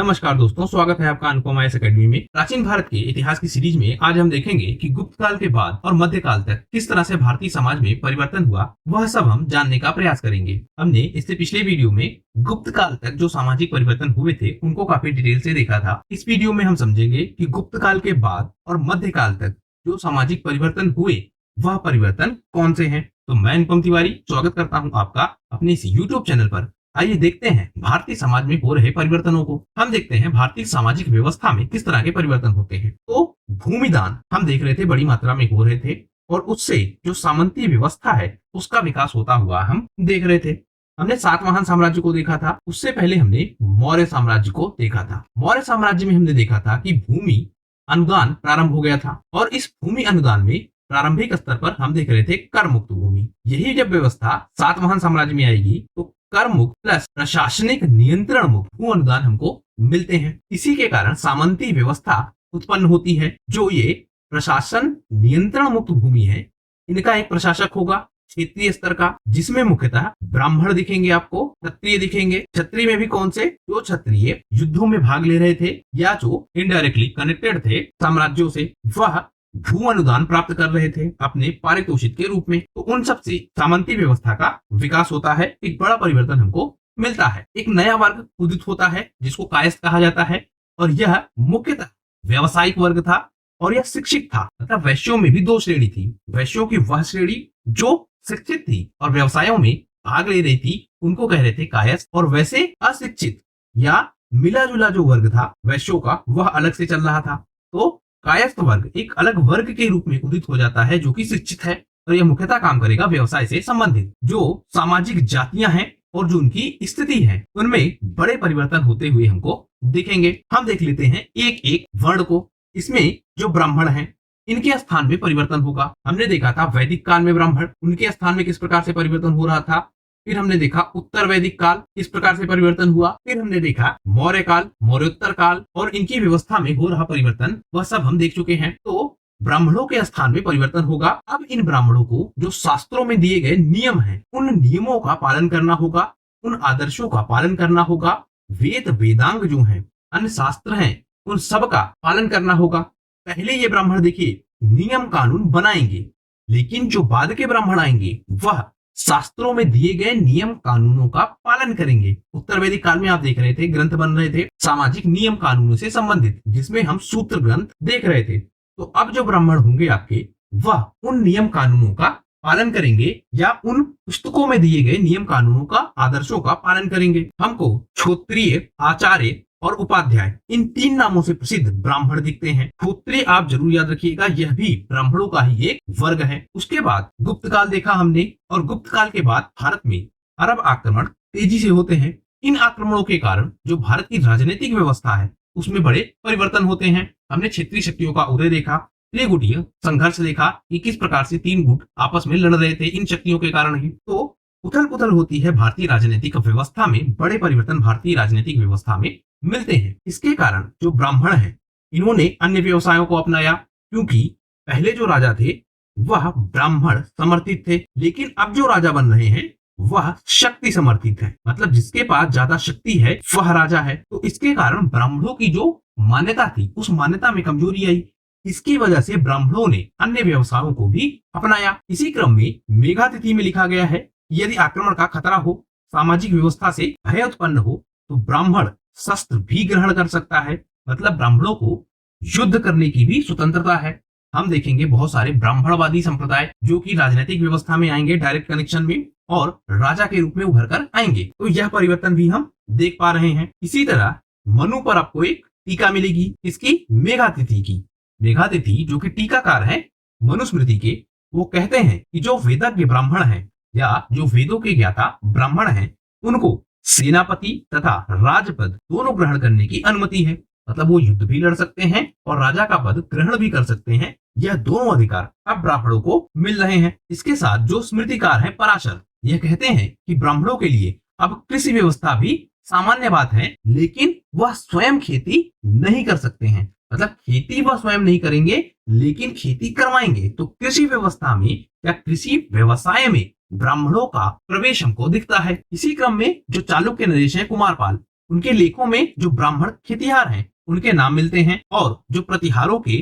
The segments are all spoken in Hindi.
नमस्कार दोस्तों, स्वागत है आपका अनुपमा आईएएस अकेडमी में। प्राचीन भारत के इतिहास की सीरीज में आज हम देखेंगे कि गुप्त काल के बाद और मध्यकाल तक किस तरह से भारतीय समाज में परिवर्तन हुआ, वह सब हम जानने का प्रयास करेंगे। हमने इससे पिछले वीडियो में गुप्त काल तक जो सामाजिक परिवर्तन हुए थे उनको काफी डिटेल से देखा था। इस वीडियो में हम समझेंगे कि गुप्त काल के बाद और मध्यकाल तक जो सामाजिक परिवर्तन हुए वह परिवर्तन कौन से हैं। तो मैं अनुपम तिवारी स्वागत करता हूँ आपका अपने इस यूट्यूब चैनल पर। आइए देखते हैं भारतीय समाज में हो रहे परिवर्तनों को। हम देखते हैं भारतीय सामाजिक व्यवस्था में किस तरह के परिवर्तन होते हैं। तो भूमिदान हम देख रहे थे बड़ी मात्रा में हो रहे थे और उससे जो सामंती व्यवस्था है उसका विकास होता हुआ हम देख रहे थे। हमने सातवाहन साम्राज्य को देखा था, उससे पहले हमने मौर्य साम्राज्य को देखा था। मौर्य साम्राज्य में हमने देखा था कि भूमि अनुदान प्रारंभ हो गया था और इस भूमि अनुदान में प्रारंभिक स्तर पर हम देख रहे थे कर मुक्त भूमि। यही जब व्यवस्था सातवाहन साम्राज्य में आएगी तो कर मुक्त प्लस प्रशासनिक नियंत्रण मुक्त भू अनुदान हमको मिलते हैं। इसी के कारण सामंती व्यवस्था उत्पन्न होती है। जो ये प्रशासन नियंत्रण मुक्त भूमि है, इनका एक प्रशासक होगा क्षेत्रीय स्तर का, जिसमें मुख्यतः ब्राह्मण दिखेंगे, आपको क्षत्रिय दिखेंगे। क्षत्रिय में भी कौन से? जो क्षत्रिय युद्धों में भाग ले रहे थे या जो इनडायरेक्टली कनेक्टेड थे साम्राज्यों से, वह भू अनुदान प्राप्त कर रहे थे अपने पारितोषिक के रूप में। तो उन सब से सामंती व्यवस्था का विकास होता है, एक बड़ा परिवर्तन हमको मिलता है। एक नया वर्ग उदित होता है जिसको कायस्थ कहा जाता है और यह मुख्यतः व्यावसायिक वर्ग था और यह शिक्षित था। मतलब वैश्यों में भी दो श्रेणी थी। वैश्यों की वह श्रेणी जो शिक्षित थी और व्यवसायों में भाग ले रही थी, उनको कह रहे थे कायस्थ। और वैसे अशिक्षित या मिला जुला जो वर्ग था वैश्यों का, वह अलग से चल रहा था। तो कायस्थ वर्ग एक अलग वर्ग के रूप में उदित हो जाता है जो कि शिक्षित है और यह मुख्यतः काम करेगा व्यवसाय से संबंधित। जो सामाजिक जातियां हैं और जो उनकी स्थिति है उनमें बड़े परिवर्तन होते हुए हमको दिखेंगे। हम देख लेते हैं एक एक वर्ण को। इसमें जो ब्राह्मण हैं इनके स्थान में परिवर्तन होगा। हमने देखा था वैदिक काल में ब्राह्मण, उनके स्थान में किस प्रकार से परिवर्तन हो रहा था। फिर हमने देखा उत्तर वैदिक काल किस प्रकार से परिवर्तन हुआ। फिर हमने देखा मौर्य काल, मौर्योत्तर काल और इनकी व्यवस्था में हो रहा परिवर्तन, वह सब हम देख चुके हैं। तो ब्राह्मणों के स्थान में परिवर्तन होगा। अब इन ब्राह्मणों को जो शास्त्रों में दिए गए नियम हैं, उन नियमों का पालन करना होगा, उन आदर्शों का पालन करना होगा। वेद वेदांग जो हैं, अन्य शास्त्र हैं, उन सब का पालन करना होगा। पहले ये ब्राह्मण देखिए नियम कानून बनाएंगे, लेकिन जो बाद के ब्राह्मण आएंगे वह शास्त्रों में दिए गए नियम कानूनों का पालन करेंगे। उत्तर वैदिक काल में आप देख रहे थे ग्रंथ बन रहे थे सामाजिक नियम कानूनों से संबंधित, जिसमें हम सूत्र ग्रंथ देख रहे थे। तो अब जो ब्राह्मण होंगे आपके, वह उन नियम कानूनों का पालन करेंगे या उन पुस्तकों में दिए गए नियम कानूनों का, आदर्शों का पालन करेंगे। हमको क्षत्रिय, आचार्य और उपाध्याय इन तीन नामों से प्रसिद्ध ब्राह्मण दिखते हैं। क्षत्रिय आप जरूर याद रखिएगा, यह भी ब्राह्मणों का ही एक वर्ग है। उसके बाद गुप्त काल देखा हमने और गुप्त काल के बाद भारत में अरब आक्रमण तेजी से होते हैं। इन आक्रमणों के कारण जो भारत की राजनीतिक व्यवस्था है उसमें बड़े परिवर्तन होते हैं। हमने क्षेत्रीय शक्तियों का उदय देखा, त्रिगुटीय संघर्ष देखा कि किस प्रकार से तीन गुट आपस में लड़ रहे थे इन शक्तियों के कारण ही। तो उथल पुथल होती है भारतीय राजनीतिक व्यवस्था में, बड़े परिवर्तन भारतीय राजनीतिक व्यवस्था में मिलते हैं। इसके कारण जो ब्राह्मण हैं इन्होंने अन्य व्यवसायों को अपनाया, क्योंकि पहले जो राजा थे वह ब्राह्मण समर्थित थे, लेकिन अब जो राजा बन रहे हैं वह शक्ति समर्थित है। मतलब जिसके पास ज्यादा शक्ति है वह राजा है। तो इसके कारण ब्राह्मणों की जो मान्यता थी उस मान्यता में कमजोरी आई। इसकी वजह से ब्राह्मणों ने अन्य व्यवसायों को भी अपनाया। इसी क्रम में मेघातिथि में लिखा गया है, यदि आक्रमण का खतरा हो, सामाजिक व्यवस्था से भय उत्पन्न हो, तो ब्राह्मण शस्त्र भी ग्रहण कर सकता है। मतलब ब्राह्मणों को युद्ध करने की भी स्वतंत्रता है। हम देखेंगे बहुत सारे ब्राह्मणवादी संप्रदाय जो कि राजनीतिक व्यवस्था में आएंगे डायरेक्ट कनेक्शन में और राजा के रूप में उभर कर आएंगे। तो यह परिवर्तन भी हम देख पा रहे हैं। इसी तरह मनु पर आपको एक टीका मिलेगी, इसकी मेघातिथि की। मेघातिथि जो कि टीकाकार है मनुस्मृति के, वो कहते हैं कि जो वेदज्ञ ब्राह्मण है या जो वेदों के ज्ञाता ब्राह्मण हैं, उनको सेनापति तथा राजपद दोनों ग्रहण करने की अनुमति है। मतलब वो युद्ध भी लड़ सकते हैं और राजा का पद ग्रहण भी कर सकते हैं। यह दोनों अधिकार अब ब्राह्मणों को मिल रहे हैं। इसके साथ जो स्मृतिकार है पराशर, यह कहते हैं कि ब्राह्मणों के लिए अब कृषि व्यवस्था भी सामान्य बात है, लेकिन वह स्वयं खेती नहीं कर सकते हैं। मतलब खेती वह स्वयं नहीं करेंगे लेकिन खेती करवाएंगे। तो कृषि व्यवस्था में या कृषि व्यवसाय में ब्राह्मणों का प्रवेश हमको दिखता है। इसी क्रम में जो चालुक्य नरेश है कुमारपाल, उनके लेखों में जो ब्राह्मण खेतिहार हैं उनके नाम मिलते हैं, और जो प्रतिहारों के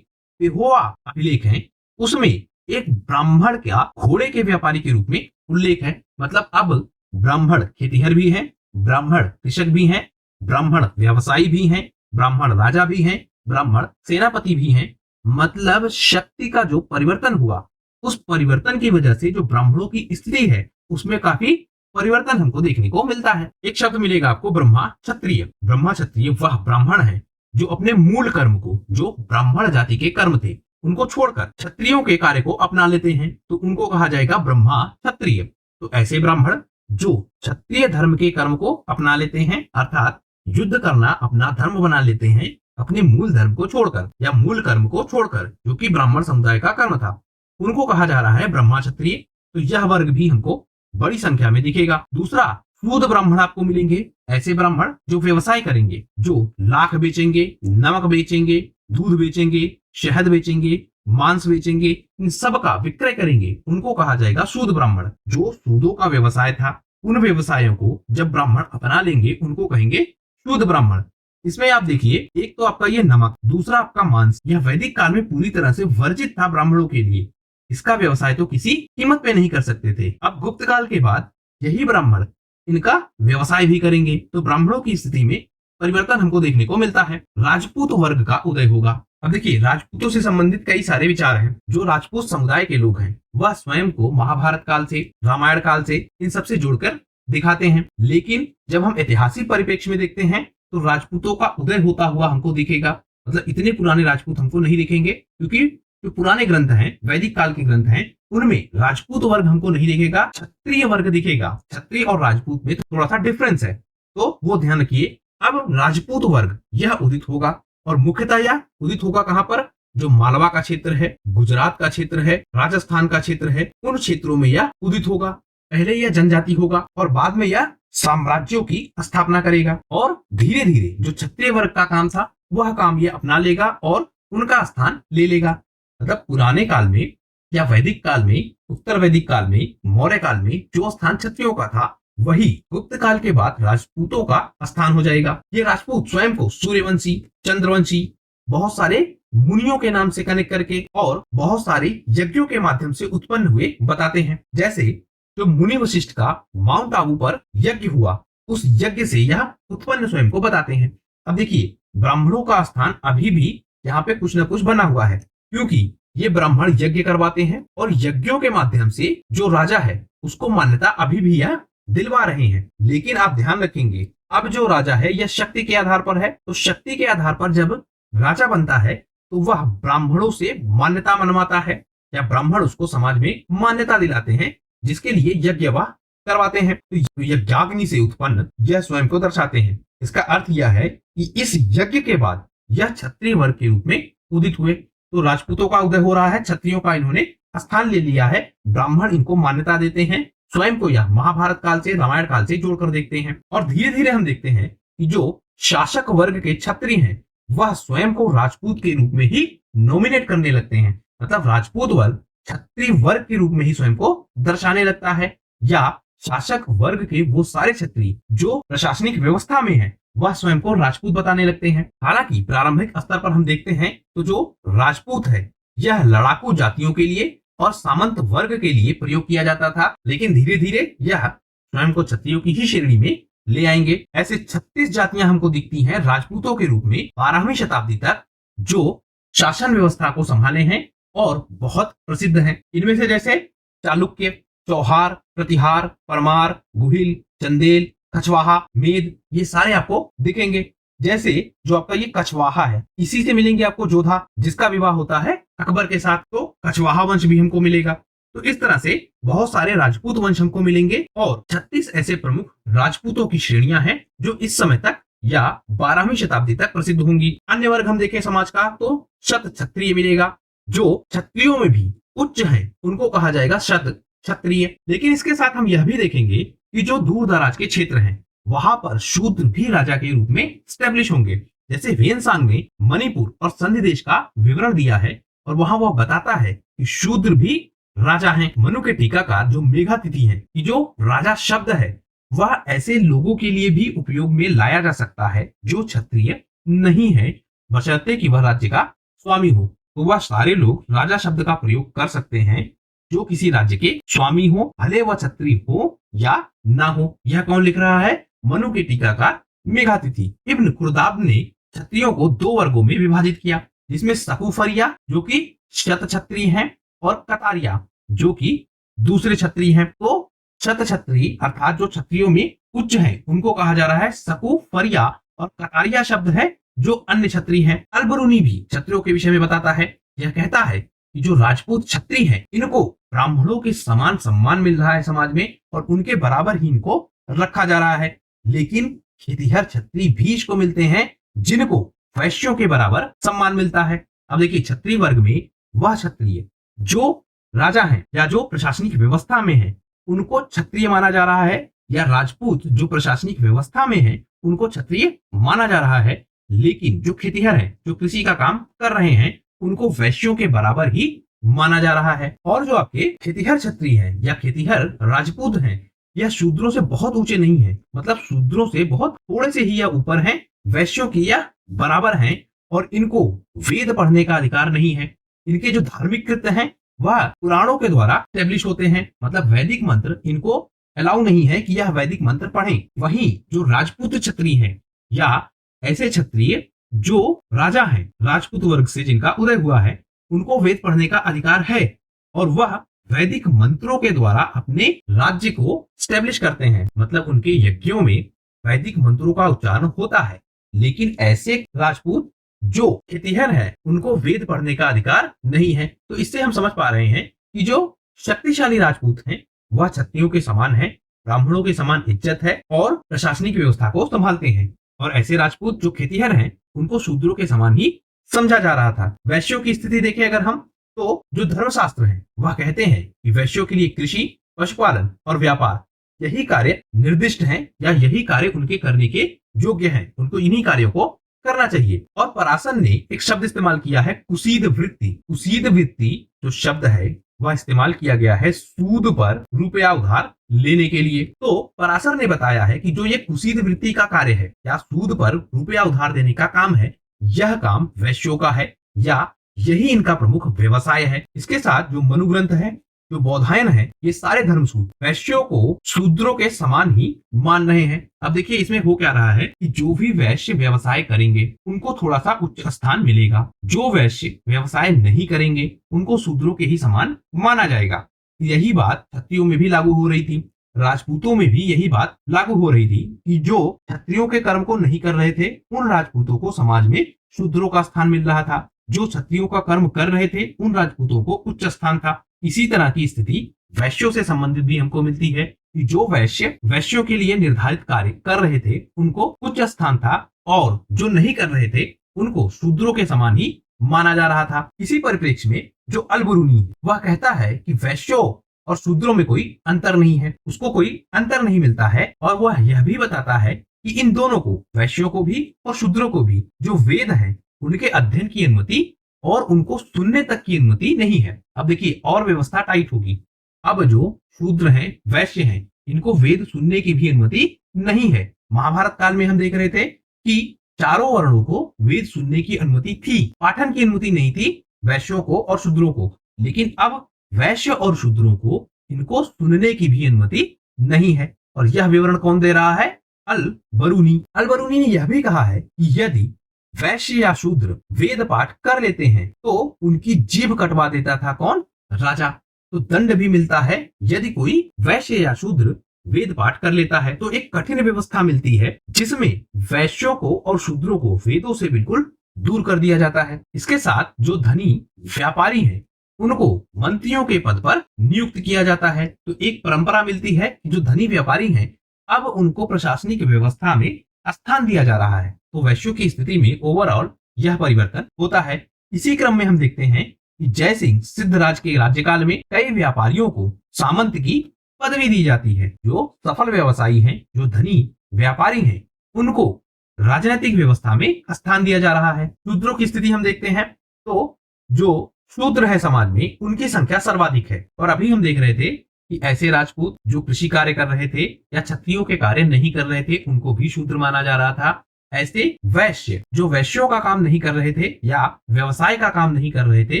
पेहोवा अभिलेख हैं उसमें एक ब्राह्मण का घोड़े के व्यापारी के रूप में उल्लेख है। मतलब अब ब्राह्मण खेतिहर भी हैं, ब्राह्मण कृषक भी हैं, ब्राह्मण व्यवसायी भी हैं, ब्राह्मण राजा भी हैं, ब्राह्मण सेनापति भी हैं। मतलब शक्ति का जो परिवर्तन हुआ, उस परिवर्तन की वजह से जो ब्राह्मणों की स्थिति है उसमें काफी परिवर्तन हमको देखने को मिलता है। एक शब्द मिलेगा आपको ब्रह्मा क्षत्रिय। ब्रह्मा क्षत्रिय वह ब्राह्मण है जो अपने मूल कर्म को, जो ब्राह्मण जाति के कर्म थे उनको छोड़कर क्षत्रियों के कार्य को अपना लेते हैं, तो उनको कहा जाएगा ब्रह्मा क्षत्रिय। तो ऐसे ब्राह्मण जो क्षत्रिय धर्म के कर्म को अपना लेते हैं, अर्थात युद्ध करना अपना धर्म बना लेते हैं, अपने मूल धर्म को छोड़कर या मूल कर्म को छोड़कर, जो कि ब्राह्मण समुदाय का कर्म था, उनको कहा जा रहा है ब्रह्मा क्षत्रिय। तो यह वर्ग भी हमको बड़ी संख्या में दिखेगा। दूसरा, शूद्र ब्राह्मण आपको मिलेंगे। ऐसे ब्राह्मण जो व्यवसाय करेंगे, जो लाख बेचेंगे, नमक बेचेंगे, दूध बेचेंगे, शहद बेचेंगे, मांस बेचेंगे, इन सब का विक्रय करेंगे, उनको कहा जाएगा शूद्र ब्राह्मण। जो सूदों का व्यवसाय था, उन व्यवसायों को जब ब्राह्मण अपना लेंगे उनको कहेंगे शूद्र ब्राह्मण। इसमें आप देखिए, एक तो आपका ये नमक, दूसरा आपका मांस। यह वैदिक काल में पूरी तरह से वर्जित था ब्राह्मणों के लिए। इसका व्यवसाय तो किसी कीमत पे नहीं कर सकते थे। अब गुप्त काल के बाद यही ब्राह्मण इनका व्यवसाय भी करेंगे, तो ब्राह्मणों की स्थिति में परिवर्तन हमको देखने को मिलता है। राजपूत वर्ग का उदय होगा। अब देखिए, राजपूतों से संबंधित कई सारे विचार हैं। जो राजपूत समुदाय के लोग हैं वह स्वयं को महाभारत काल से, रामायण काल से, इन सबसे जोड़कर दिखाते हैं। लेकिन जब हम ऐतिहासिक परिप्रेक्ष्य में देखते हैं तो राजपूतों का उदय होता हुआ हमको दिखेगा। मतलब इतने पुराने राजपूत हमको नहीं दिखेंगे, क्योंकि जो पुराने ग्रंथ हैं, वैदिक काल के ग्रंथ हैं, उनमें राजपूत वर्ग हमको नहीं दिखेगा, क्षत्रिय वर्ग दिखेगा। क्षत्रिय और राजपूत में थोड़ा सा डिफरेंस है, तो वो ध्यान रखिए। अब राजपूत वर्ग यह उदित होगा, और मुख्यतः यह उदित होगा कहां पर? जो मालवा का क्षेत्र है, गुजरात का क्षेत्र है, राजस्थान का क्षेत्र है, उन क्षेत्रों में यह उदित होगा। पहले यह जनजाति होगा और बाद में यह साम्राज्यों की स्थापना करेगा, और धीरे धीरे जो क्षत्रिय वर्ग का काम था वह काम यह अपना लेगा और उनका स्थान ले लेगा। मतलब पुराने काल में या वैदिक काल में, उत्तर वैदिक काल में, मौर्य काल में जो स्थान क्षत्रियों का था, वही गुप्त काल के बाद राजपूतों का स्थान हो जाएगा। ये राजपूत स्वयं को सूर्यवंशी, चंद्रवंशी, बहुत सारे मुनियों के नाम से कनेक्ट करके और बहुत सारे यज्ञों के माध्यम से उत्पन्न हुए बताते हैं। जैसे जो मुनि वशिष्ठ का माउंट आबू पर यज्ञ हुआ, उस यज्ञ से यह उत्पन्न स्वयं को बताते हैं। अब देखिए, ब्राह्मणों का स्थान अभी भी यहाँ पे कुछ न कुछ बना हुआ है, क्योंकि ये ब्राह्मण यज्ञ करवाते हैं और यज्ञों के माध्यम से जो राजा है उसको मान्यता अभी भी यह दिलवा रहे हैं। लेकिन आप ध्यान रखेंगे, अब जो राजा है यह शक्ति के आधार पर है, तो शक्ति के आधार पर जब राजा बनता है तो वह ब्राह्मणों से मान्यता मनवाता है, या ब्राह्मण उसको समाज में मान्यता दिलाते हैं, जिसके लिए यज्ञ वह करवाते हैं। तो यज्ञाग्नि से उत्पन्न यह स्वयं को दर्शाते हैं। इसका अर्थ यह है कि इस यज्ञ के बाद यह क्षत्रिय वर्ग के रूप में उदित हुए। तो राजपूतों का उदय हो रहा है, क्षत्रियों का इन्होंने स्थान ले लिया है, ब्राह्मण इनको मान्यता देते हैं, स्वयं को यह महाभारत काल से, रामायण काल से जोड़कर देखते हैं। और धीरे धीरे हम देखते हैं कि जो शासक वर्ग के क्षत्रिय हैं वह स्वयं को राजपूत के रूप में ही नॉमिनेट करने लगते हैं। मतलब राजपूत वर्ग क्षत्रिय वर्ग के रूप में ही स्वयं को दर्शाने लगता है, या शासक वर्ग के वो सारे क्षत्रिय जो प्रशासनिक व्यवस्था में है वह स्वयं को राजपूत बताने लगते हैं। हालांकि प्रारंभिक स्तर पर हम देखते हैं तो जो राजपूत है यह लड़ाकू जातियों के लिए और सामंत वर्ग के लिए प्रयोग किया जाता था, लेकिन धीरे धीरे यह स्वयं को क्षत्रियों की ही श्रेणी में ले आएंगे। ऐसे 36 जातियां हमको दिखती हैं राजपूतों के रूप में 12वीं शताब्दी तक, जो शासन व्यवस्था को संभाले हैं और बहुत प्रसिद्ध हैं। इनमें से जैसे चालुक्य, चौहार, प्रतिहार, परमार, गुहिल, चंदेल, कछवाहा, मेद, ये सारे आपको दिखेंगे। जैसे जो आपका ये कछवाहा है, इसी से मिलेंगे आपको जोधा, जिसका विवाह होता है अकबर के साथ, तो कछवाहा वंश भी हमको मिलेगा। तो इस तरह से बहुत सारे राजपूत वंश हमको मिलेंगे, और 36 ऐसे प्रमुख राजपूतों की श्रेणियां हैं जो इस समय तक या 12वीं शताब्दी तक प्रसिद्ध होंगी। अन्य वर्ग हम देखें समाज का तो शत क्षत्रिय मिलेगा। जो क्षत्रियों में भी उच्च है उनको कहा जाएगा शत क्षत्रिय। लेकिन इसके साथ हम यह भी देखेंगे कि जो दूर दराज के क्षेत्र हैं वहां पर शूद्र भी राजा के रूप में स्टैब्लिश होंगे। जैसे वेनसांग ने मणिपुर और संधि देश का विवरण दिया है, और वहां वह बताता है कि शूद्र भी राजा हैं। मनु के टीकाकार जो मेघातिथि हैं, कि जो राजा शब्द है वह ऐसे लोगों के लिए भी उपयोग में लाया जा सकता है जो क्षत्रिय नहीं है, बशर्ते कि वह राज्य का स्वामी हो। तो वह सारे लोग राजा शब्द का प्रयोग कर सकते हैं जो किसी राज्य के स्वामी हो, भले वह क्षत्रिय हो या ना हो। यह कौन लिख रहा है? मनु के टीकाकार मेघातिथि। इब्न खुर्दाब ने क्षत्रियों को दो वर्गों में विभाजित किया, जिसमें सकूफरिया जो कि शत क्षत्रिय हैं और कतारिया जो कि दूसरे क्षत्रिय हैं। तो शत क्षत्रिय अर्थात जो क्षत्रियों में उच्च हैं उनको कहा जा रहा है सकूफरिया, और कतारिया शब्द है जो अन्य क्षत्रिय हैं। अल-बरूनी भी क्षत्रियों के विषय में बताता है। यह कहता है कि जो राजपूत क्षत्रिय हैं इनको ब्राह्मणों के समान सम्मान मिल रहा है समाज में, और उनके बराबर ही इनको रखा जा रहा है। लेकिन खेतिहर क्षत्रिय भी इसको मिलते हैं जिनको वैश्यों के बराबर सम्मान मिलता है। अब देखिए, क्षत्रिय वर्ग में वह क्षत्रिय जो राजा हैं या जो प्रशासनिक व्यवस्था में है उनको क्षत्रिय माना जा रहा है, या राजपूत जो प्रशासनिक व्यवस्था में है उनको क्षत्रिय माना जा रहा है। लेकिन जो खेतिहर हैं, जो कृषि का काम कर रहे हैं, उनको वैश्यों के बराबर ही माना जा रहा है। और जो आपके खेतिहर क्षत्रिय हैं या खेतिहर राजपूत हैं, यह शूद्रों से बहुत ऊंचे नहीं है, मतलब शूद्रों से बहुत थोड़े से ही यह ऊपर हैं, वैश्यों की यह बराबर हैं, और इनको वेद पढ़ने का अधिकार नहीं है। इनके जो धार्मिक कृत्य हैं वह पुराणों के द्वारा स्टेब्लिश होते हैं, मतलब वैदिक मंत्र इनको अलाउ नहीं है कि यह वैदिक मंत्र पढ़ें। वहीं जो राजपूत क्षत्रिय हैं या ऐसे क्षत्रिय जो राजा हैं, राजपूत वर्ग से जिनका उदय हुआ है, उनको वेद पढ़ने का अधिकार है, और वह वैदिक मंत्रों के द्वारा अपने राज्य को स्टेब्लिश करते हैं, मतलब उनके यज्ञों में वैदिक मंत्रों का उच्चारण होता है। लेकिन ऐसे राजपूत जो खेतिहर है उनको वेद पढ़ने का अधिकार नहीं है। तो इससे हम समझ पा रहे हैं कि जो शक्तिशाली राजपूत हैं वह क्षत्रियों के समान है, ब्राह्मणों के समान इज्जत है और प्रशासनिक व्यवस्था को संभालते हैं, और ऐसे राजपूत जो खेतिहर हैं उनको शूद्रों के समान ही समझा जा रहा था। वैश्यों की स्थिति देखें अगर हम, तो जो धर्मशास्त्र है वह कहते हैं कि वैश्यों के लिए कृषि, पशुपालन और व्यापार यही कार्य निर्दिष्ट हैं, या यही कार्य उनके करने के योग्य हैं, उनको इन्हीं कार्यों को करना चाहिए। और पराशर ने एक शब्द इस्तेमाल किया है कुसीद वृत्ति। कुसीद वृत्ति जो शब्द है वह इस्तेमाल किया गया है सूद पर रुपया उधार लेने के लिए। तो पराशर ने बताया है कि जो ये कुसीद वृत्ति का कार्य है या सूद पर रुपया उधार देने का काम है, यह काम वैश्यों का है, या यही इनका प्रमुख व्यवसाय है। इसके साथ जो मनुग्रंथ है, जो बौधायन है, ये सारे धर्मसूत्र वैश्यों को शूद्रों के समान ही मान रहे हैं। अब देखिए इसमें हो क्या रहा है कि जो भी वैश्य व्यवसाय करेंगे उनको थोड़ा सा उच्च स्थान मिलेगा, जो वैश्य व्यवसाय नहीं करेंगे उनको शूद्रों के ही समान माना जाएगा। यही बात क्षत्रियों में भी लागू हो रही थी, राजपूतों में भी यही बात लागू हो रही थी कि जो क्षत्रियों के कर्म को नहीं कर रहे थे उन राजपूतों को समाज में शूद्रों का स्थान मिल रहा था, जो क्षत्रियों का कर्म कर रहे थे उन राजपूतों को उच्च स्थान था। इसी तरह की स्थिति वैश्यों से संबंधित भी हमको मिलती है कि जो वैश्य वैश्यों के लिए निर्धारित कार्य कर रहे थे उनको उच्च स्थान था, और जो नहीं कर रहे थे उनको शूद्रों के समान ही माना जा रहा था। इसी परिप्रेक्ष्य में जो अल-बरूनी है वह कहता है कि वैश्यों और शूद्रों में कोई अंतर नहीं है, उसको कोई अंतर नहीं मिलता है, और वह यह भी बताता है कि इन दोनों को, वैश्यों को भी और शूद्रों को भी, जो वेद है उनके अध्ययन की अनुमति और उनको सुनने तक की अनुमति नहीं है। अब देखिए और व्यवस्था टाइट होगी। अब जो शूद्र हैं, वैश्य हैं, इनको वेद सुनने की भी अनुमति नहीं है। महाभारत काल में हम देख रहे थे कि चारों वर्णों को वेद सुनने की अनुमति थी, पाठन की अनुमति नहीं थी वैश्यों को और शूद्रों को। लेकिन अब वैश्य और शूद्रों को इनको सुनने की भी अनुमति नहीं है, और यह विवरण कौन दे रहा है? अल-बरूनी। अल-बरूनी ने यह भी कहा है कि यदि वैश्य या शूद्र वेद पाठ कर लेते हैं तो उनकी जीभ कटवा देता था कौन? राजा। तो दंड भी मिलता है यदि कोई वैश्य या शूद्र वेद पाठ कर लेता है, तो एक कठिन व्यवस्था मिलती है जिसमें वैश्यों को और शूद्रों को वेदों से बिल्कुल दूर कर दिया जाता है। इसके साथ जो धनी व्यापारी हैं उनको मंत्रियों के पद पर नियुक्त किया जाता है। तो एक परंपरा मिलती है कि जो धनी व्यापारी हैं अब उनको प्रशासनिक व्यवस्था में स्थान दिया जा रहा है। तो वैश्यों की स्थिति में ओवरऑल यह परिवर्तन होता है। इसी क्रम में हम देखते हैं कि जयसिंह सिद्धराज के राज्यकाल में कई व्यापारियों को सामंत की पदवी दी जाती है। जो सफल व्यवसायी हैं, जो धनी व्यापारी हैं, उनको राजनीतिक व्यवस्था में स्थान दिया जा रहा है। शूद्रों की स्थिति हम देखते हैं तो जो शूद्र है समाज में उनकी संख्या सर्वाधिक है, और अभी हम देख रहे थे कि ऐसे राजपूत जो कृषि कार्य कर रहे थे या क्षत्रियों के कार्य नहीं कर रहे थे उनको भी शूद्र माना जा रहा था। ऐसे वैश्य जो वैश्यों का काम नहीं कर रहे थे या व्यवसाय का काम नहीं कर रहे थे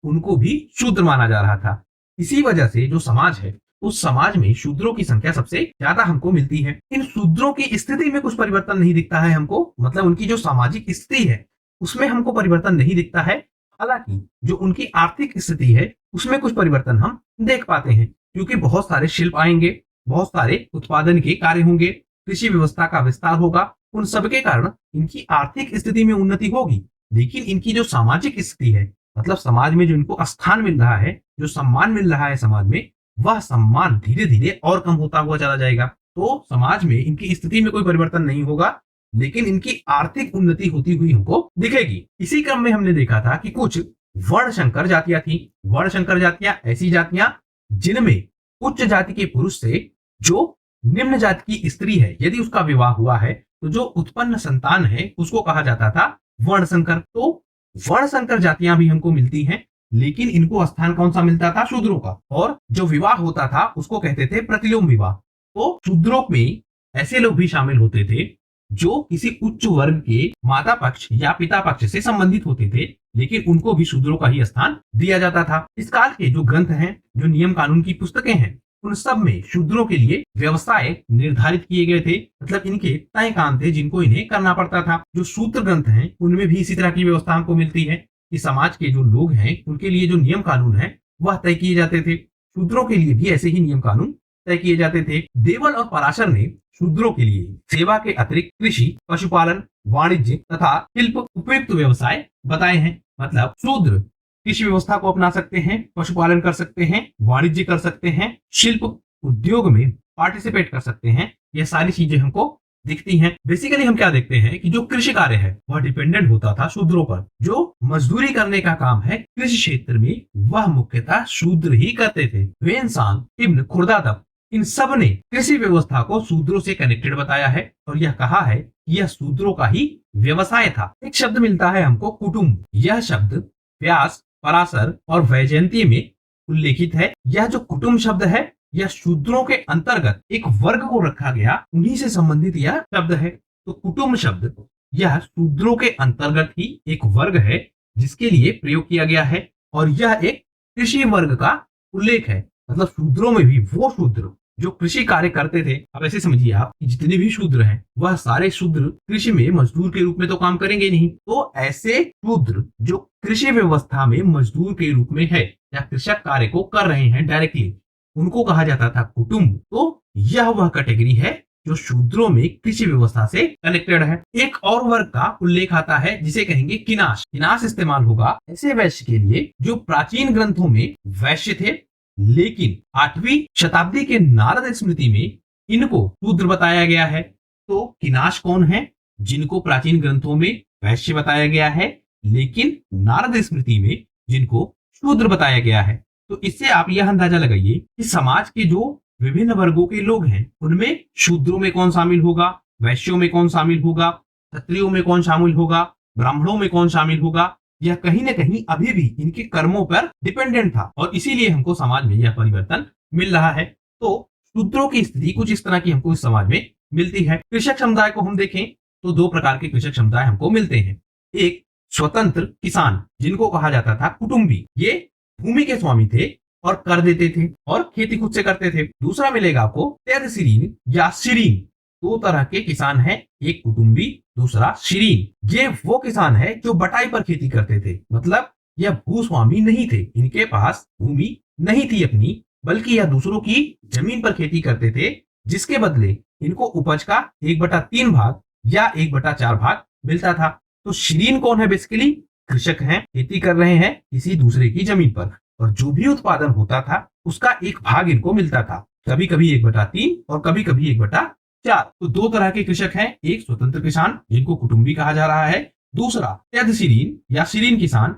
उनको भी शूद्र माना जा रहा था। इसी वजह से जो समाज है उस समाज में शूद्रों की संख्या सबसे ज्यादा हमको मिलती है। इन शूद्रों की स्थिति में कुछ परिवर्तन नहीं दिखता है हमको, मतलब उनकी जो सामाजिक स्थिति है उसमें हमको परिवर्तन नहीं दिखता है। हालांकि जो उनकी आर्थिक स्थिति है उसमें कुछ परिवर्तन हम देख पाते हैं, क्योंकि बहुत सारे शिल्प आएंगे, बहुत सारे उत्पादन के कार्य होंगे, कृषि व्यवस्था का विस्तार होगा, उन सबके कारण इनकी आर्थिक स्थिति में उन्नति होगी। लेकिन इनकी जो सामाजिक स्थिति है, मतलब समाज में जो इनको स्थान मिल रहा है, जो सम्मान मिल रहा है समाज में, वह सम्मान धीरे धीरे और कम होता हुआ चला जाएगा। तो समाज में इनकी स्थिति में कोई परिवर्तन नहीं होगा, लेकिन इनकी आर्थिक उन्नति होती हुई हमको दिखेगी। इसी क्रम में हमने देखा था कि कुछ वर्ण संकर जातियां थी। वर्ण संकर जातियां ऐसी जातियां जिनमें उच्च जाति के पुरुष से जो निम्न जाति की स्त्री है यदि उसका विवाह हुआ है तो जो उत्पन्न संतान है उसको कहा जाता था वर्ण संकर। तो वर्ण संकर जातियां भी हमको मिलती हैं, लेकिन इनको स्थान कौन सा मिलता था? शूद्रों का। और जो विवाह होता था उसको कहते थे प्रतिलोम विवाह। तो शूद्रों में ऐसे लोग भी शामिल होते थे जो किसी उच्च वर्ग के माता पक्ष या पिता पक्ष से संबंधित होते थे, लेकिन उनको भी शूद्रों का ही स्थान दिया जाता था। इस काल के जो ग्रंथ हैं, जो नियम कानून की पुस्तकें हैं, उन सब में शूद्रों के लिए व्यवसाय निर्धारित किए गए थे, मतलब इनके तय काम थे जिनको इन्हें करना पड़ता था। जो सूत्र ग्रंथ हैं उनमें भी इसी तरह की व्यवस्था हमको मिलती है कि समाज के जो लोग हैं उनके लिए जो नियम कानून है वह तय किए जाते थे। शूद्रों के लिए भी ऐसे ही नियम कानून तय किए जाते थे। देवल और पराशर ने शूद्रों के लिए सेवा के अतिरिक्त कृषि, पशुपालन, वाणिज्य तथा शिल्प उपयुक्त व्यवसाय बताए हैं। मतलब शूद्र कृषि व्यवस्था को अपना सकते हैं, पशुपालन कर सकते हैं, वाणिज्य कर सकते हैं, शिल्प उद्योग में पार्टिसिपेट कर सकते हैं। ये सारी चीजें हमको दिखती हैं। बेसिकली हम क्या देखते हैं कि जो कृषि कार्य है वह डिपेंडेंट होता था शूद्रों पर। जो मजदूरी करने का काम है कृषि क्षेत्र में वह मुख्यतः शूद्र ही करते थे। वेनसांग, इब्न खुर्दादब, इन सब ने कृषि व्यवस्था को शूद्रों से कनेक्टेड बताया है और यह कहा है कि यह शूद्रों का ही व्यवसाय था। एक शब्द मिलता है हमको कुटुंब। यह शब्द व्यास, पराशर और वैजयंती में उल्लेखित है। यह जो कुटुंब शब्द है यह शूद्रों के अंतर्गत एक वर्ग को रखा गया, उन्हीं से संबंधित यह शब्द है। तो कुटुंब शब्द यह शूद्रों के अंतर्गत ही एक वर्ग है जिसके लिए प्रयोग किया गया है और यह एक कृषि वर्ग का उल्लेख है। मतलब शूद्रों में भी वो शूद्र जो कृषि कार्य करते थे। अब ऐसे समझिए आप कि जितने भी शूद्र हैं वह सारे शूद्र कृषि में मजदूर के रूप में तो काम करेंगे नहीं। तो ऐसे शूद्र जो कृषि व्यवस्था में मजदूर के रूप में है या कृषक कार्य को कर रहे हैं डायरेक्टली, उनको कहा जाता था कुटुंब। तो यह वह कैटेगरी है जो शूद्रों में कृषि व्यवस्था से कनेक्टेड है। एक और वर्ग का उल्लेख आता है जिसे कहेंगे किनाश। किनाश इस्तेमाल होगा ऐसे वैश्य के लिए जो प्राचीन ग्रंथों में वैश्य थे, लेकिन 8वीं शताब्दी के नारद स्मृति में इनको शूद्र बताया गया है। तो किनाश कौन है? जिनको प्राचीन ग्रंथों में वैश्य बताया गया है, लेकिन नारद स्मृति में जिनको शूद्र बताया गया है। तो इससे आप यह अंदाजा लगाइए कि समाज के जो विभिन्न वर्गों के लोग हैं उनमें शूद्रों में कौन शामिल होगा, वैश्यों में कौन शामिल होगा, क्षत्रियों में कौन शामिल होगा, ब्राह्मणों में कौन शामिल होगा। यह कहीं न कहीं अभी भी इनके कर्मों पर डिपेंडेंट था और इसीलिए हमको समाज में यह परिवर्तन मिल रहा है। तो शूद्रों की स्थिति कुछ इस तरह की हमको इस समाज में मिलती है। कृषक समुदाय को हम देखें तो दो प्रकार के कृषक समुदाय हमको मिलते हैं। एक स्वतंत्र किसान जिनको कहा जाता था कुटुंबी, ये भूमि के स्वामी थे और कर देते थे और खेती खुद से करते थे। दूसरा मिलेगा आपको तेदशीरीन या शीरीन। दो तरह के किसान हैं, एक कुटुंबी, दूसरा शीरीन। ये वो किसान है जो बटाई पर खेती करते थे, मतलब यह भूस्वामी नहीं थे, इनके पास भूमि नहीं थी अपनी, बल्कि यह दूसरों की जमीन पर खेती करते थे, जिसके बदले इनको उपज का 1/3 भाग या 1/4 भाग मिलता था। तो शीरीन कौन है? बेसिकली कृषक हैं, खेती कर रहे हैं किसी दूसरे की जमीन पर और जो भी उत्पादन होता था उसका एक भाग इनको मिलता था, कभी कभी 1/3 और कभी कभी 1/4। तो दो तरह के कृषक हैं, एक स्वतंत्र किसान जिनको कुटुंबी कहा जा रहा है, दूसरा तेदशीरीन या शीरीन किसान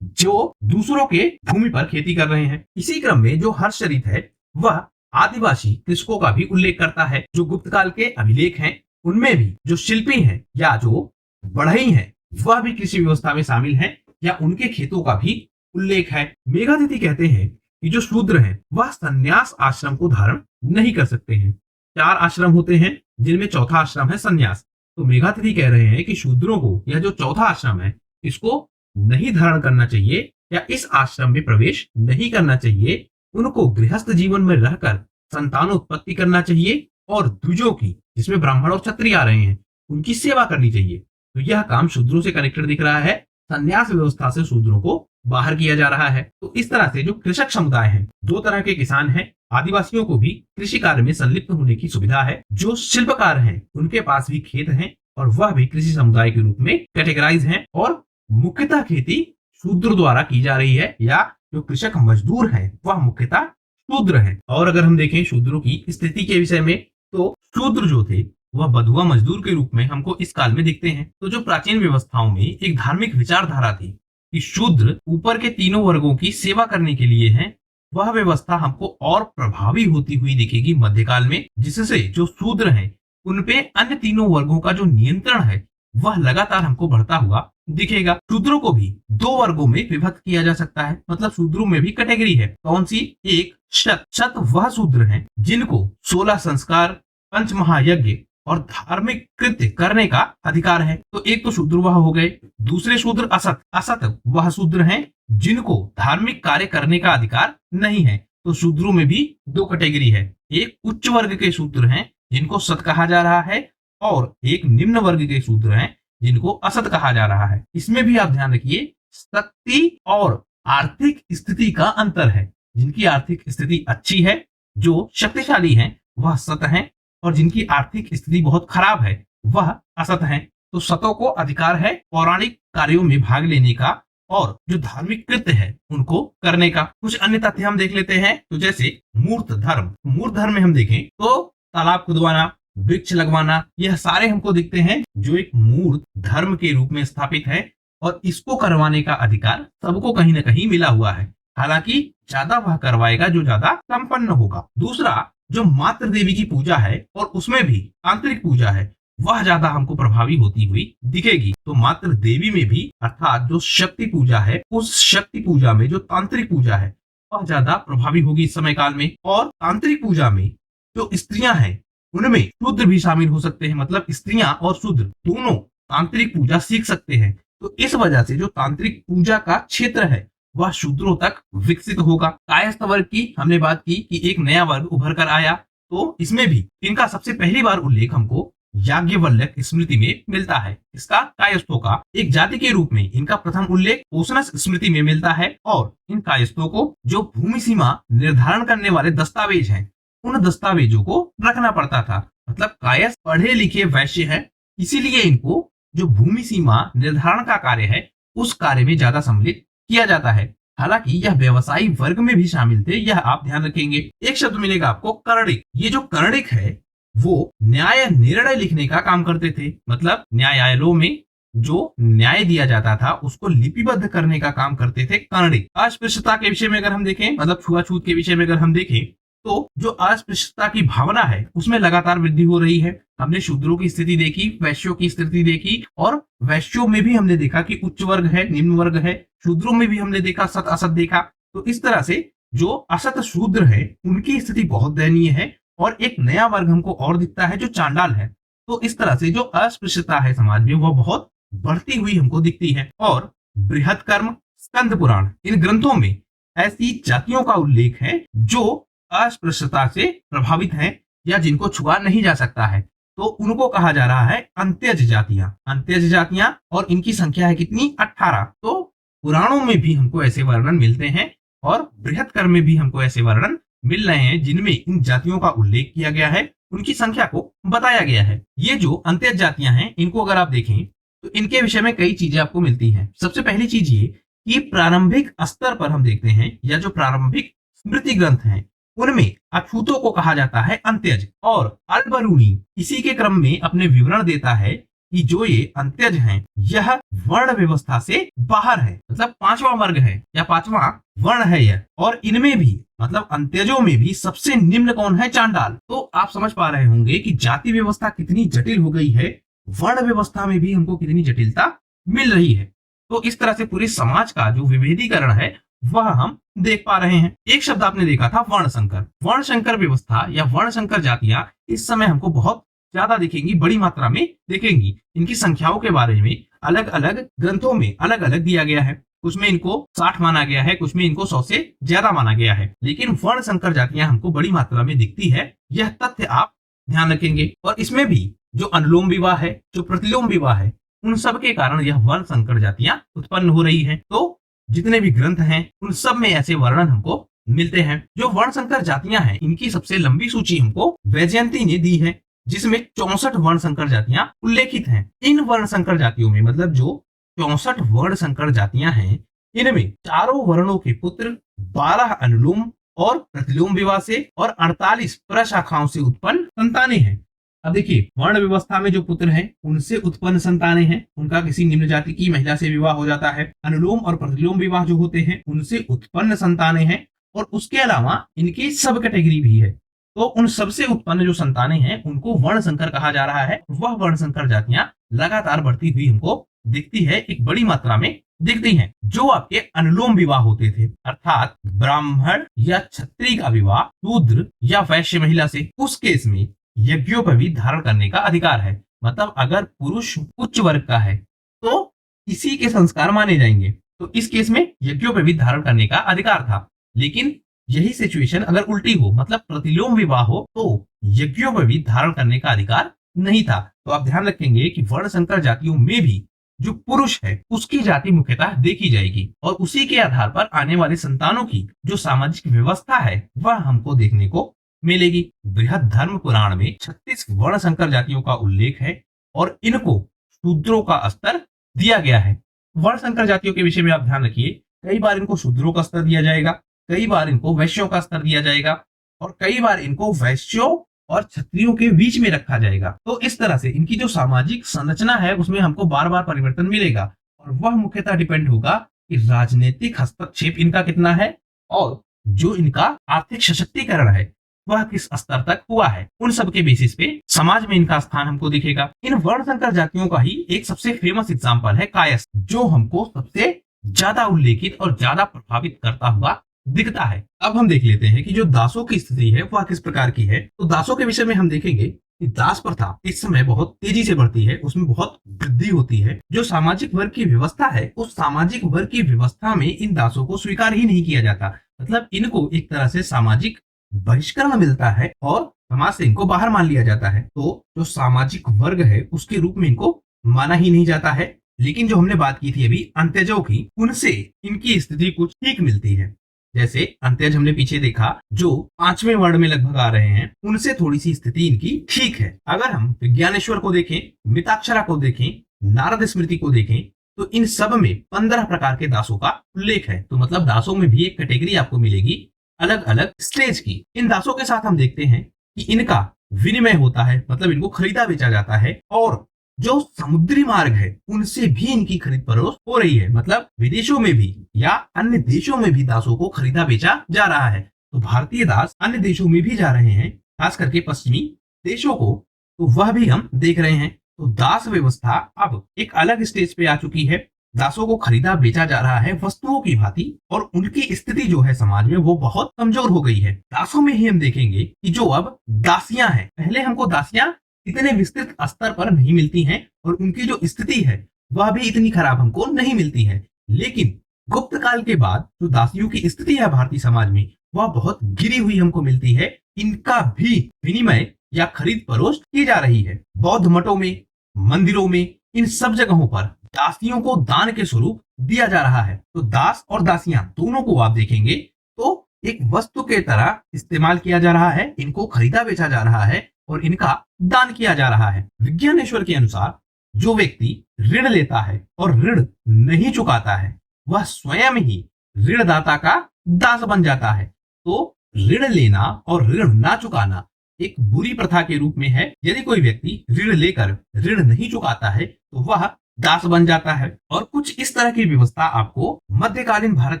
जो दूसरों के भूमि पर खेती कर रहे हैं। इसी क्रम में जो हर्षचरित है वह आदिवासी कृषकों का भी उल्लेख करता है। जो गुप्त काल के अभिलेख हैं उनमें भी जो शिल्पी हैं या जो बढ़ई हैं वह भी कृषि व्यवस्था में शामिल हैं या उनके खेतों का भी उल्लेख है। मेघातिथि कहते हैं कि जो शूद्र हैं वह संन्यास आश्रम को धारण नहीं कर सकते हैं। 4 आश्रम होते हैं जिनमें चौथा आश्रम है संन्यास। तो मेघातिथि कह रहे हैं कि शूद्रों को यह जो चौथा आश्रम है इसको नहीं धारण करना चाहिए या इस आश्रम में प्रवेश नहीं करना चाहिए। उनको गृहस्थ जीवन में रहकर संतानोत्पत्ति करना चाहिए और द्विजों की, जिसमें ब्राह्मण और क्षत्रिय आ रहे हैं, उनकी सेवा करनी चाहिए। तो यह काम शूद्रों से कनेक्टेड दिख रहा है। संन्यास व्यवस्था से शूद्रों को बाहर किया जा रहा है। तो इस तरह से जो कृषक समुदाय है, 2 तरह के किसान हैं। आदिवासियों को भी कृषि कार्य में संलिप्त होने की सुविधा है। जो शिल्पकार हैं उनके पास भी खेत हैं और वह भी कृषि समुदाय के रूप में कैटेगराइज हैं। और मुख्यतः खेती शूद्र द्वारा की जा रही है, या जो कृषक मजदूर हैं वह मुख्यतः शूद्र हैं। और अगर हम देखें शूद्रों की स्थिति के विषय में, तो शूद्र जो थे वह बधुआ मजदूर के रूप में हमको इस काल में दिखते हैं। तो जो प्राचीन व्यवस्थाओं में एक धार्मिक विचारधारा थी कि शूद्र ऊपर के तीनों वर्गों की सेवा करने के लिए हैं, वह व्यवस्था हमको और प्रभावी होती हुई दिखेगी मध्यकाल में, जिससे जो शूद्र हैं उनपे अन्य तीनों वर्गों का जो नियंत्रण है वह लगातार हमको बढ़ता हुआ दिखेगा। शूद्रों को भी 2 वर्गों में विभक्त किया जा सकता है। मतलब शूद्रों में भी कैटेगरी है। कौन सी? एक शत वह शूद्र हैं जिनको 16 संस्कार, 5 महायज्ञ और धार्मिक कृत्य करने का अधिकार है। तो एक तो शूद्र वह हो गए। दूसरे शूद्र असत वह शूद्र हैं जिनको धार्मिक कार्य करने का अधिकार नहीं है। तो शूद्रों में भी 2 कैटेगरी है। एक उच्च वर्ग के शूद्र हैं जिनको सत कहा जा रहा है, और एक निम्न वर्ग के शूद्र हैं जिनको असत कहा जा रहा है। इसमें भी आप ध्यान रखिए, शक्ति और आर्थिक स्थिति का अंतर है। जिनकी आर्थिक स्थिति अच्छी है, जो शक्तिशाली हैं, वह सत हैं, और जिनकी आर्थिक स्थिति बहुत खराब है वह असत हैं। तो सतों को अधिकार है पौराणिक कार्यों में भाग लेने का और जो धार्मिक कृत्य है उनको करने का। कुछ अन्य तथ्य हम देख लेते हैं। तो जैसे मूर्त धर्म में हम देखें तो तालाब खुदवाना, वृक्ष लगवाना, यह सारे हमको दिखते हैं जो एक मूर्त धर्म के रूप में स्थापित है, और इसको करवाने का अधिकार सबको कहीं ना कहीं मिला हुआ है। हालांकि ज्यादा वह करवाएगा जो ज्यादा संपन्न होगा। दूसरा, जो मातृ देवी की पूजा है और उसमें भी तांत्रिक पूजा है, वह ज्यादा हमको प्रभावी होती हुई दिखेगी। तो मातृ देवी में भी, अर्थात जो शक्ति पूजा है, उस शक्ति पूजा में जो तांत्रिक पूजा है वह ज्यादा प्रभावी होगी इस समय काल में। और तांत्रिक पूजा में जो स्त्रियां हैं उनमें शूद्र भी शामिल हो सकते हैं। मतलब स्त्रियां और शूद्र दोनों तांत्रिक पूजा सीख सकते हैं। तो इस वजह से जो तांत्रिक पूजा का क्षेत्र है वह शूद्रों तक विकसित होगा। कायस्थ वर्ग की हमने बात की कि एक नया वर्ग उभर कर आया। तो इसमें भी इनका सबसे पहली बार उल्लेख हमको याज्ञवल्क्य स्मृति में मिलता है। इसका कायस्थों का एक जाति के रूप में इनका प्रथम उल्लेख ओशनस स्मृति में मिलता है। और इन कायस्थों को जो भूमि सीमा निर्धारण करने वाले दस्तावेज हैं, उन दस्तावेजों को रखना पड़ता था। मतलब कायस्थ पढ़े लिखे वैश्य हैं, इसीलिए इनको जो भूमि सीमा निर्धारण का कार्य है उस कार्य में ज्यादा सम्मिलित किया जाता है। हालांकि यह व्यवसायी वर्ग में भी शामिल थे, यह आप ध्यान रखेंगे। एक शब्द मिलेगा आपको, कर्णिक। ये जो कर्णिक है वो न्याय निर्णय लिखने का काम करते थे। मतलब न्यायालयों में जो न्याय दिया जाता था उसको लिपिबद्ध करने का काम करते थे कर्णिक। अस्पृश्यता के विषय में अगर हम देखें, मतलब छुआछूत के विषय में अगर हम देखें, तो जो अस्पृश्यता की भावना है उसमें लगातार वृद्धि हो रही है। हमने शूद्रों की स्थिति देखी, वैश्यों की स्थिति देखी, और वैश्यों में भी हमने देखा कि उच्च वर्ग है, निम्न वर्ग है। शूद्रों में भी हमने देखा सत असत देखा। तो इस तरह से जो असत शूद्र है उनकी स्थिति बहुत दयनीय है। और एक नया वर्ग हमको और दिखता है जो चांडाल है। तो इस तरह से जो अस्पृश्यता है समाज में वह बहुत बढ़ती हुई हमको दिखती है। और बृहत् कर्म, स्कंद पुराण, इन ग्रंथों में ऐसी जातियों का उल्लेख है जो अस्पृश्यता से प्रभावित हैं या जिनको छुआ नहीं जा सकता है। तो उनको कहा जा रहा है अंत्यज जातियां। अंत्यज जातियां, और इनकी संख्या है कितनी? 18। तो पुराणों में भी हमको ऐसे वर्णन मिलते हैं और बृहत् कर्म में भी हमको ऐसे वर्णन मिल रहे हैं जिनमें इन जातियों का उल्लेख किया गया है, उनकी संख्या को बताया गया है। ये जो अंत्यज जातियां हैं इनको अगर आप देखें तो इनके विषय में कई चीजें आपको मिलती हैं। सबसे पहली चीज ये कि प्रारंभिक स्तर पर हम देखते हैं, या जो प्रारंभिक स्मृति ग्रंथ हैं उनमें अछूतों को कहा जाता है अंत्यज। और अल-बरूनी इसी के क्रम में अपने विवरण देता है कि जो ये अंत्यज हैं यह वर्ण व्यवस्था से बाहर है। मतलब 5वां वर्ग है या 5वां वर्ण है यह। और इनमें भी, मतलब अंत्यजों में भी सबसे निम्न कौन है? चांडाल। तो आप समझ पा रहे होंगे कि जाति व्यवस्था कितनी जटिल हो गई है, वर्ण व्यवस्था में भी हमको कितनी जटिलता मिल रही है। तो इस तरह से पूरे समाज का जो विभेदीकरण है वह हम देख पा रहे हैं। एक शब्द आपने देखा था वर्ण संकर। वर्ण संकर व्यवस्था या वर्ण संकर जातियां इस समय हमको बहुत ज्यादा दिखेंगी, बड़ी मात्रा में दिखेंगी। इनकी संख्याओं के बारे में अलग अलग ग्रंथों में अलग अलग दिया गया है। कुछ में इनको 60 माना गया है, कुछ में इनको 100 से ज्यादा माना गया है, लेकिन वर्ण संकर जातियां हमको बड़ी मात्रा में दिखती है। यह तथ्य आप ध्यान रखेंगे। और इसमें भी जो अनुलोम विवाह है, जो प्रतिलोम विवाह है, उन सब के कारण यह वर्ण संकर जातियां उत्पन्न हो रही है। तो जितने भी ग्रंथ हैं उन सब में ऐसे वर्णन हमको मिलते हैं। जो वर्ण संकर जातियां हैं इनकी सबसे लंबी सूची हमको वैजयंती ने दी है, जिसमें 64 वर्ण संकर जातियां उल्लेखित हैं। इन वर्ण संकर जातियों में मतलब जो 64 वर्ण संकर जातियां हैं, इनमें चारों वर्णों के पुत्र 12 अनुलोम और प्रतिलोम विवाह से और 48 प्रशाखाओं से उत्पन्न संतानें हैं। अब देखिए, वर्ण व्यवस्था में जो पुत्र हैं उनसे उत्पन्न संतानें हैं, उनका किसी निम्न जाति की महिला से विवाह हो जाता है। अनुलोम और प्रतिलोम विवाह जो होते हैं उनसे उत्पन्न संतानें हैं, और उसके अलावा इनकी सब कैटेगरी भी है। तो उन सबसे उत्पन्न जो संतानें हैं उनको वर्ण संकर कहा जा रहा है। वह वर्ण संकर जातियां लगातार बढ़ती हुई हमको दिखती है, एक बड़ी मात्रा में दिखती हैं। जो आपके अनुलोम विवाह होते थे, अर्थात ब्राह्मण या क्षत्रिय का विवाह शूद्र या वैश्य महिला से, उस केस में यज्ञोपवीत धारण करने का अधिकार है। मतलब अगर पुरुष उच्च वर्ग का है तो इसी के संस्कार माने जाएंगे, तो इस केस में यज्ञोपवीत धारण करने का अधिकार था। लेकिन यही सिचुएशन अगर उल्टी हो, मतलब प्रतिलोम विवाह हो, तो यज्ञोपवीत धारण करने का अधिकार नहीं था। तो आप ध्यान रखेंगे कि वर्ण संकर जातियों में भी जो पुरुष है उसकी जाति मुख्यतः देखी जाएगी, और उसी के आधार पर आने वाले संतानों की जो सामाजिक व्यवस्था है वह हमको देखने को मिलेगी। बृहद धर्म पुराण में 36 वर्ण संकर जातियों का उल्लेख है, और इनको शूद्रों का स्तर दिया गया है। वर्ण संकर जातियों के विषय में आप ध्यान रखिए, कई बार इनको शूद्रों का स्तर दिया जाएगा, कई बार इनको वैश्यों का स्तर दिया जाएगा, और कई बार इनको वैश्यों और क्षत्रियों के बीच में रखा जाएगा। तो इस तरह से इनकी जो सामाजिक संरचना है उसमें हमको बार बार परिवर्तन मिलेगा, और वह मुख्यतः डिपेंड होगा कि राजनीतिक हस्तक्षेप इनका कितना है, और जो इनका आर्थिक सशक्तिकरण है वह किस स्तर तक हुआ है। उन सब के बेसिस पे समाज में इनका स्थान हमको दिखेगा। इन वर्ण संकर जातियों का ही एक सबसे फेमस एग्जाम्पल है कायस्थ, जो हमको सबसे ज्यादा उल्लेखित और ज्यादा प्रभावित करता हुआ दिखता है। अब हम देख लेते हैं कि जो दासों की स्थिति है वह किस प्रकार की है। तो दासों के विषय में हम देखेंगे कि दास प्रथा इस समय बहुत तेजी से बढ़ती है, उसमें बहुत वृद्धि होती है। जो सामाजिक वर्ग की व्यवस्था है, उस सामाजिक वर्ग की व्यवस्था में इन दासों को स्वीकार ही नहीं किया जाता। मतलब इनको एक तरह से सामाजिक बहिष्करण मिलता है और समाज से इनको बाहर मान लिया जाता है। तो जो सामाजिक वर्ग है उसके रूप में इनको माना ही नहीं जाता है। लेकिन जो हमने बात की थी अभी अंत्यजों की, उनसे इनकी स्थिति कुछ ठीक मिलती है। जैसे अंत्यज हमने पीछे देखा जो 5वें वर्ण में लगभग आ रहे हैं, उनसे थोड़ी सी स्थिति इनकी ठीक है। अगर हम विज्ञानेश्वर को देखें, मिताक्षरा को देखें, नारद स्मृति को देखें, तो इन सब में 15 प्रकार के दासों का उल्लेख है। तो मतलब दासों में भी एक कैटेगरी आपको मिलेगी अलग अलग स्टेज की। इन दासों के साथ हम देखते हैं कि इनका विनिमय होता है, मतलब इनको खरीदा बेचा जाता है, और जो समुद्री मार्ग है उनसे भी इनकी खरीद फरोख्त हो रही है। मतलब विदेशों में भी या अन्य देशों में भी दासों को खरीदा बेचा जा रहा है। तो भारतीय दास अन्य देशों में भी जा रहे हैं, खास करके पश्चिमी देशों को, तो वह भी हम देख रहे हैं। तो दास व्यवस्था अब एक अलग स्टेज पे आ चुकी है। दासों को खरीदा बेचा जा रहा है वस्तुओं की भांति, और उनकी स्थिति जो है समाज में वो बहुत कमजोर हो गई है। दासों में ही हम देखेंगे कि जो अब दासियां हैं, पहले हमको दासियां इतने विस्तृत स्तर पर नहीं मिलती हैं, और उनकी जो स्थिति है वह भी इतनी खराब हमको नहीं मिलती है। लेकिन गुप्त काल के बाद जो दासियों की स्थिति है भारतीय समाज में वह बहुत गिरी हुई हमको मिलती है। इनका भी विनिमय या खरीद फरोख्त की जा रही है। बौद्ध मठों में, मंदिरों में, इन सब जगहों पर दासियों को दान के स्वरूप दिया जा रहा है। तो दास और दासियां दोनों को आप देखेंगे तो एक वस्तु के तरह इस्तेमाल किया जा रहा है, इनको खरीदा बेचा जा रहा है और इनका दान किया जा रहा है। विज्ञानेश्वर के अनुसार जो व्यक्ति ऋण लेता है और ऋण नहीं चुकाता है वह स्वयं ही ऋणदाता का दास बन जाता है। तो ऋण लेना और ऋण ना चुकाना एक बुरी प्रथा के रूप में है। यदि कोई व्यक्ति ऋण लेकर ऋण नहीं चुकाता है तो वह दास बन जाता है। और कुछ इस तरह की व्यवस्था आपको मध्यकालीन भारत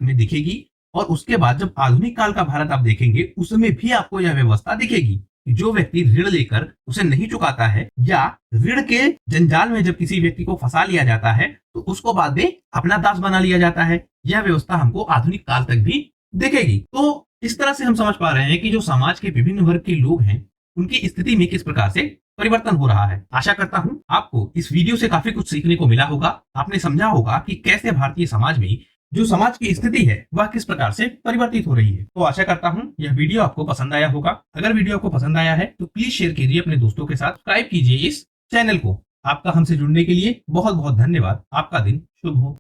में दिखेगी, और उसके बाद जब आधुनिक काल का भारत आप देखेंगे उसमें भी आपको यह व्यवस्था दिखेगी। कि जो व्यक्ति ऋण लेकर उसे नहीं चुकाता है या ऋण के जंजाल में जब किसी व्यक्ति को फंसा लिया जाता है तो उसको बाद में अपना दास बना लिया जाता है। यह व्यवस्था हमको आधुनिक काल तक भी दिखेगी। तो इस तरह से हम समझ पा रहे हैं कि जो समाज के विभिन्न वर्ग के लोग हैं उनकी स्थिति में किस प्रकार से परिवर्तन हो रहा है। आशा करता हूं आपको इस वीडियो से काफी कुछ सीखने को मिला होगा। आपने समझा होगा कि कैसे भारतीय समाज में जो समाज की स्थिति है वह किस प्रकार से परिवर्तित हो रही है। तो आशा करता हूं यह वीडियो आपको पसंद आया होगा। अगर वीडियो आपको पसंद आया है तो प्लीज शेयर कीजिए अपने दोस्तों के साथ, सब्सक्राइब कीजिए इस चैनल को। आपका हमसे जुड़ने के लिए बहुत बहुत धन्यवाद। आपका दिन शुभ हो।